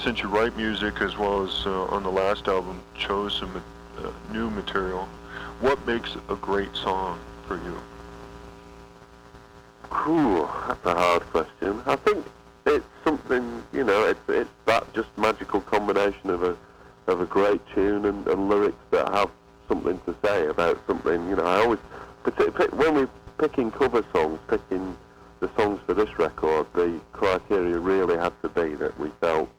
since you write music as well as on the last album, chose some new material, what makes a great song for you? Ooh, that's a hard question. I think it's something, it's that just magical combination of a great tune and lyrics that have something to say about something. I always, when we're picking cover songs, picking the songs for this record, the criteria really had to be that we felt,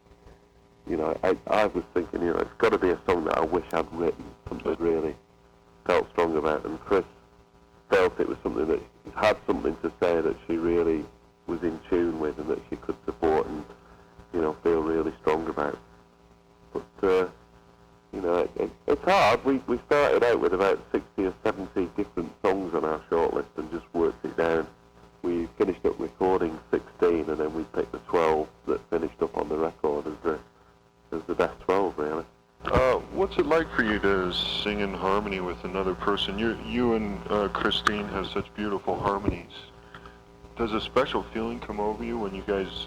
I was thinking, it's got to be a song that I wish I'd written, something really felt strong about, and Chris felt it was something that had something to say that she really was in tune with and that she could support and, feel really strong about. But, it's hard. We started out with about 60 or 70 different songs on our shortlist and just worked it down. We finished up recording 16 and then we picked the 12 that finished up on the record as the best 12, really. What's it like for you to sing in harmony with another person? You and Christine have such beautiful harmonies. Does a special feeling come over you when you guys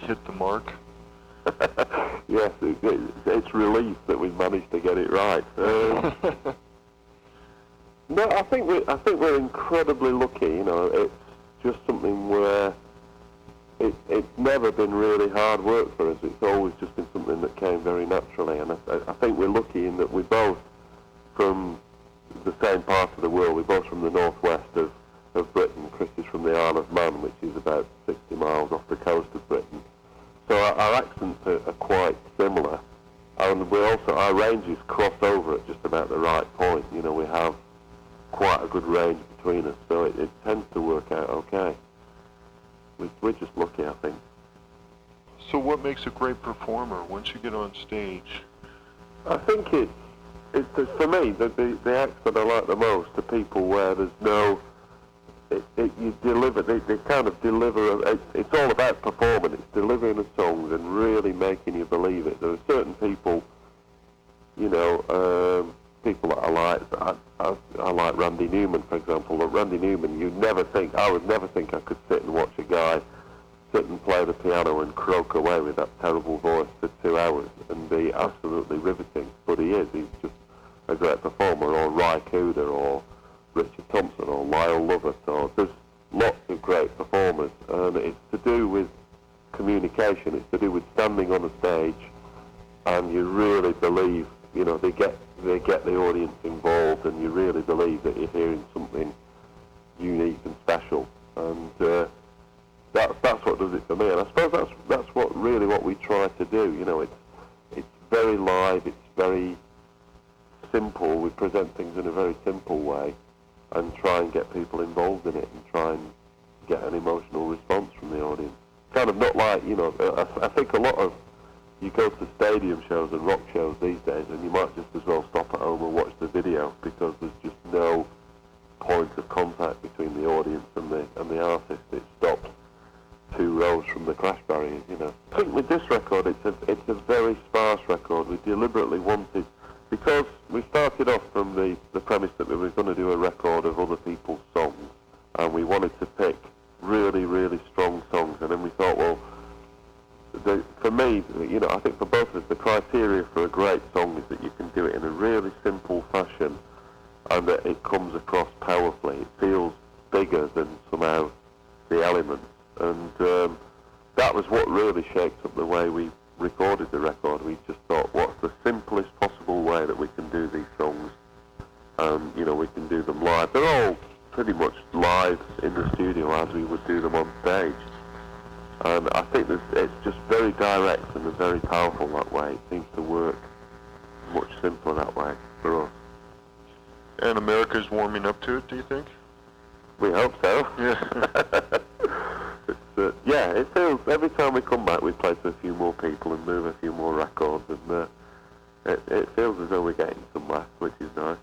hit the mark? Yes, it's relief that we've managed to get it right. No, I think we're incredibly lucky. It's just something where it's never been really hard work for us. It's always just been something that came very naturally, and I think we're lucky in that we're both from the same part of the world. We're both from the northwest of Britain. Chris is from the Isle of Man, which is about 60 miles off the coast of Britain. So our accents are quite similar, and our ranges cross over at just about the right point. We have quite a good range between us, so it tends to work out okay. We're just lucky, I think. So what makes a great performer once you get on stage? I think it's for me, the acts that I like the most are people where there's no, you deliver, they kind of deliver, it's all about performing, it's delivering the songs and really making you believe it. There are certain people, people that I like. I like Randy Newman, for example. But Randy Newman, I would never think I could sit and watch a guy sit and play the piano and croak away with that terrible voice for 2 hours and be absolutely riveting. But he's just a great performer. Or Ry Cooder, or Richard Thompson, or Lyle Lovett, or there's lots of great performers, and it's to do with communication. It's to do with standing on a stage, and you really believe, they get the audience involved, and you really believe that you're hearing something unique and special, and that's what does it for me. And I suppose that's what we try to do. It's very live, it's very simple. We present things in a very simple way, and try and get people involved in it, and try and get an emotional response from the audience. Kind of not like, I think a lot of, you go to stadium shows and rock shows these days, and you might just as well stop at home and watch the video, because there's just no point of contact between the audience and the artist. It stops 2 rows from the crash barriers. I think with this record, it's a very sparse record. We deliberately wanted, because we started off from the premise that we were going to do a record of other people's songs, and we wanted to pick really, really strong songs, and then we thought, well, for me, I think for both of us, the criteria for a great song is that you can do it in a really simple fashion, and that it comes across powerfully. It feels bigger than somehow the elements, and that was what really shaped up the way we recorded the record. We just thought, what's the simplest possible way that we can do these songs? We can do them live. They're all pretty much live in the studio as we would do them on stage. And I think it's just very direct and very powerful that way. It seems to work much simpler that way for us. And America's warming up to it, do you think? We hope so. Yeah. It feels, every time we come back we play to a few more people and move a few more records, and it feels as though we're getting somewhere, which is nice.